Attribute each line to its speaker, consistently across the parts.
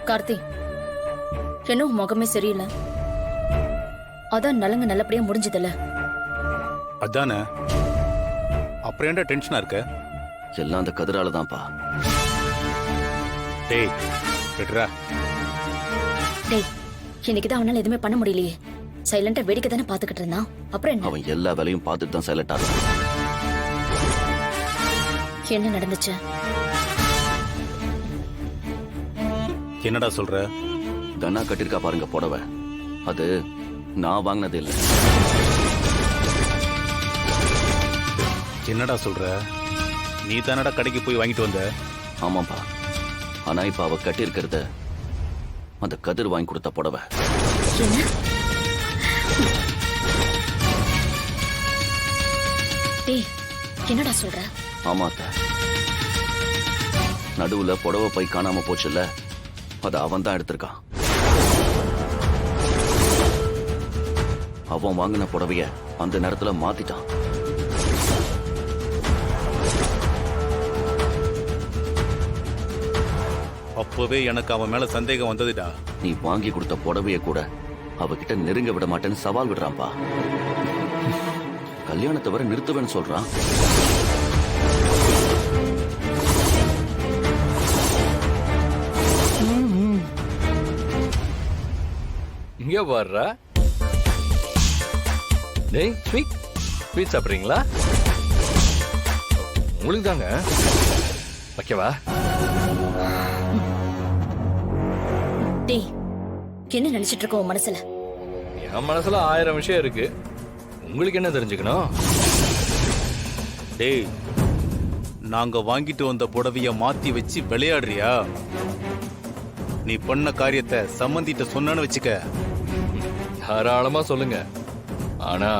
Speaker 1: கார்த்தி, என்ன உன் முகமே சரியில்லை. அதான் நலங்க நல்லபடியா முடிஞ்சதில்ல.
Speaker 2: அதானே, அப்புறம் ஏன்டா டென்ஷனா இருக்க?
Speaker 3: எல்லாம் அந்த கதிரால தான்ப்பா.
Speaker 2: டேய் விட்றா.
Speaker 1: டேய், இன்னைக்குதான் அவனால எதுவுமே பண்ண முடியலையே. சைலண்டா வேடிக்கை தானே பாத்துக்கிட்டு இருந்தான். அப்புறம் என்ன?
Speaker 3: அவன் எல்லா வேலையும் பார்த்துட்டு தான் சைலண்டா இருக்கான்.
Speaker 1: என்ன நடந்துச்சு?
Speaker 2: என்னடா சொல்ற?
Speaker 3: தனா கட்டிருக்கா பாருங்க புடவை, அது நான் வாங்கினது இல்லை.
Speaker 2: என்னடா சொல்ற? நீ தானடா கடைக்கு போய் வாங்கிட்டு வந்த?
Speaker 3: ஆமாப்பா, ஆனா இப்ப அவ கட்டியிருக்கிறத அந்த கதிர் வாங்கி கொடுத்த புடவை.
Speaker 1: என்ன? டேய், என்னடா சொல்ற?
Speaker 3: ஆமாத்த, நடுவுல புடவை பை காணாம போச்சுல்ல, அதை அவன் தான் எடுத்திருக்கான். அவன் வாங்கின புடவைய அந்த நேரத்துல மாத்திட்டான்.
Speaker 2: அப்பவே எனக்கு அவன் மேல சந்தேகம் வந்ததுடா.
Speaker 3: நீ வாங்கி கொடுத்த புடவைய கூட அவகிட்ட நெருங்க விட மாட்டேன்னு சவால் விடுறான்பா. கல்யாணத்தை வர நிறுத்துவேன்னு சொல்றான்.
Speaker 4: இங்க வர்ற டேய், ஸ்வீட் சாப்பிட்றீங்களா? உங்களுக்கு தாங்க. ஓகேவா?
Speaker 1: டேய், என்ன நினைச்சிட்டு இருக்க உன் மனசுல?
Speaker 4: என் மனசுல 1000 விஷயம் இருக்கு. உங்களுக்கு என்ன தெரிஞ்சுக்கணும்?
Speaker 2: டேய், நாங்க வாங்கிட்டு வந்த புடவைய மாத்தி வச்சு விளையாடுறியா? நீ பண்ண காரியத்தை சம்மந்திட்ட சொன்னான்னு வச்சுக்க.
Speaker 4: தாராளமா சொல்லுங்க. ஆனா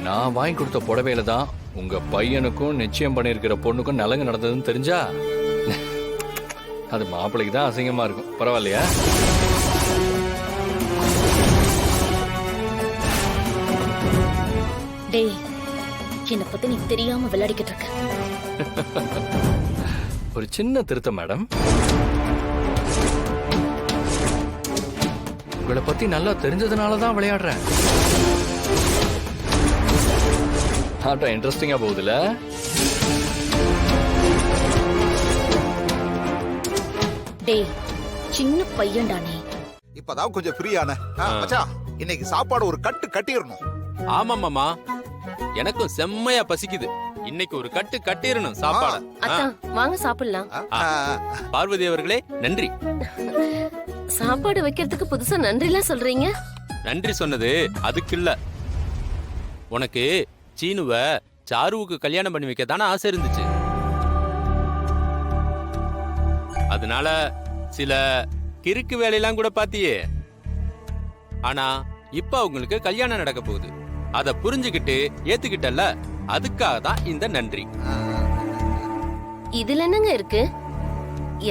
Speaker 4: நான் வாங்கி கொடுத்த புடவையில தான் உங்க பையனுக்கும் நிச்சயம் பண்ணியிருக்கிற பொண்ணுக்கும் நலங்கு நடந்ததுன்னு தெரிஞ்சா அது மாப்பிள்ளைக்கு தான் அசிங்கமா இருக்கும். பரவாயில்லையா?
Speaker 1: டேய், என்ன பத்தி நீ தெரியாம விளையாடிக்கிட்டு இருக்க.
Speaker 4: ஒரு சின்ன திருத்தம் மேடம். உங்களை பத்தி நல்லா தெரிஞ்சதுனால தான் விளையாடுறேன். ஆட்டம் இன்ட்ரெஸ்டிங்கா போகுதுல?
Speaker 1: டேய், சின்ன பையன்டா நீ.
Speaker 5: இப்பதான் கொஞ்சம் ஃப்ரீயான மச்சான். இன்னைக்கு சாப்பாடு ஒரு கட்டு கட்டிடணும்.
Speaker 6: ஆமா மாமா, எனக்கும் செம்மையா பசிக்குது. இன்னைக்கு ஒரு கட்டு கட்டிரணும் சாப்பாடு.
Speaker 7: அத்தான், வாங்க சாப்பிடலாம்.
Speaker 6: பார்வதி அவர்களே, நன்றி.
Speaker 7: சாப்பாடு வைக்கிறதுக்கு புதுசா நன்றிலாம் சொல்றீங்க?
Speaker 6: நன்றி சொன்னது அதுக்கு இல்ல. உனக்கு சீனுவ சாருவுக்கு கல்யாணம் பண்ணி வைக்க தானே ஆசை இருந்துச்சு. அதனால சில கிறுக்கு வேலையெல்லாம் கூட பாத்தியே. ஆனா இப்ப அவங்களுக்கு கல்யாணம் நடக்க போகுது. அத புரிஞ்சுக்கிட்டு ஏத்துக்கிட்டல்ல, அதுக்காக தான் இந்த நன்றி.
Speaker 7: இதுல என்னங்க இருக்கு?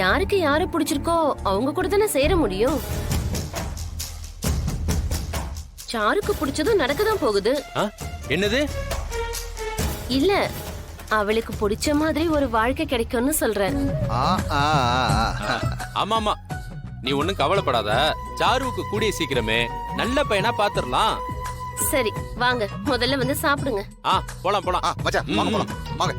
Speaker 7: யாருக்கு யார பிடிச்சிருக்கோ அவங்க கூட தானே சேர முடியும். சாருக்கு பிடிச்சதும் நடக்கதான் போகுது.
Speaker 6: என்னது?
Speaker 7: இல்ல, அவளுக்கு பிடிச்ச மாதிரி ஒரு வாழ்க்கை கிடைக்கும்னு சொல்றேன்.
Speaker 6: ஆமா ஆமா, நீ ஒண்ணும் கவலைப்படாத. சாருவுக்கு கூடிய சீக்கிரமே நல்ல பையனா பாத்துரலாம்.
Speaker 7: சரி வாங்க, முதல்ல வந்து சாப்பிடுங்க.
Speaker 6: போலாம் போலாம்.
Speaker 5: மச்சான் வாங்க போலாம் வாங்க.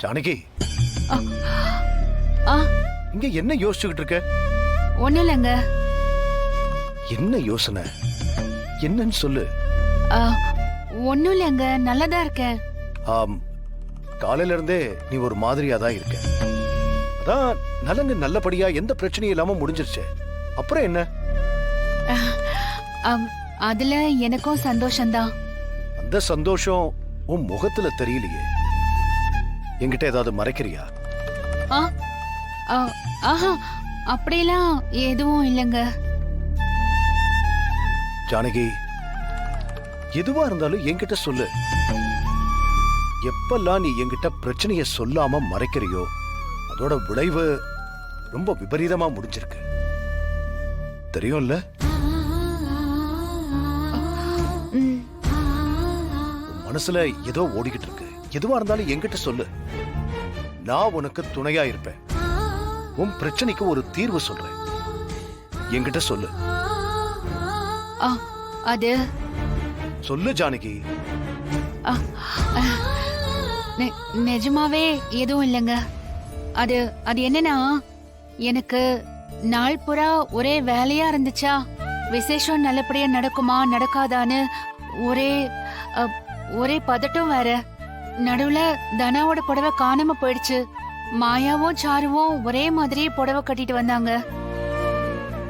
Speaker 8: ஜானகி, இங்க என்ன யோசிச்சுக்கிட்டு இருக்க?
Speaker 9: ஒண்ணு இல்லைங்க.
Speaker 8: என்ன யோசனை? என்னன்னு சொல்லு.
Speaker 9: ஒண்ணும் இல்லைங்க, நல்லதா இருக்கேன்.
Speaker 8: காலையில இருந்தே நீ ஒரு மாதிரியா தான் இருக்க. அதான் நலங்கு நல்லபடியா எந்த பிரச்சனையும் இல்லாம முடிஞ்சிருச்சு. அப்புறம் என்ன?
Speaker 9: அதுல எனக்கும் சந்தோஷம்தான்.
Speaker 8: அந்த சந்தோஷம் உன் முகத்துல தெரியலையே. என்கிட்ட ஏதாவது மறைக்கிறியா?
Speaker 9: ஆ, ஆ, ஆஹா அப்படியெல்லாம் எதுவும் இல்லைங்க.
Speaker 8: ஜானகி, எதுவா இருந்தாலும் என்கிட்ட சொல்லு. எப்பெல்லாம் நீ என்கிட்ட பிரச்சனைய சொல்லாம மறைக்கிறியோ அதோட விளைவு ரொம்ப விபரீதமா முடிஞ்சிருக்கு. தெரியும்ல?
Speaker 9: ம்,
Speaker 8: உன் மனசுல ஏதோ ஓடிக்கிட்டு இருக்கு. எதுவா இருந்தாலும் என்கிட்ட சொல்லு. நான் உனக்கு துணையா இருப்பேன். உன் பிரச்சனைக்கு ஒரு தீர்வு சொல்றேன். என்கிட்ட சொல்லு.
Speaker 9: ஆ, அது
Speaker 8: சொல்லு ஜானகி.
Speaker 9: நிஜமாவே எதுவும் இல்லைங்க. அது அது என்னன்னா, எனக்கு நாள் புறா ஒரே வேலையா இருந்துச்சா, விசேஷம் நல்லபடியா நடக்குமா நடக்காதான்னு ஒரே ஒரே பதட்டம் வேற. நடுவுல தனாவோட புடவை காணாம போயிடுச்சு. மாயாவும் சாருவும் ஒரே மாதிரி புடவை கட்டிட்டு வந்தாங்க.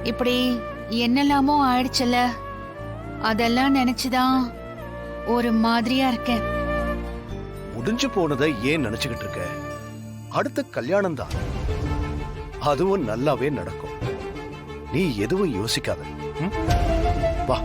Speaker 9: இப்படி என்னெல்லாமோ ஆயிடுச்சுல, அதெல்லாம் நினைச்சுதான் ஒரு மாதிரியா இருக்கேன்.
Speaker 8: முடிஞ்சு போனதை ஏன் நினைச்சுக்கிட்டு இருக்க? அடுத்த கல்யாணம் தான், அதுவும் நல்லாவே நடக்கும். நீ எதுவும் யோசிக்காத. ம்? வா.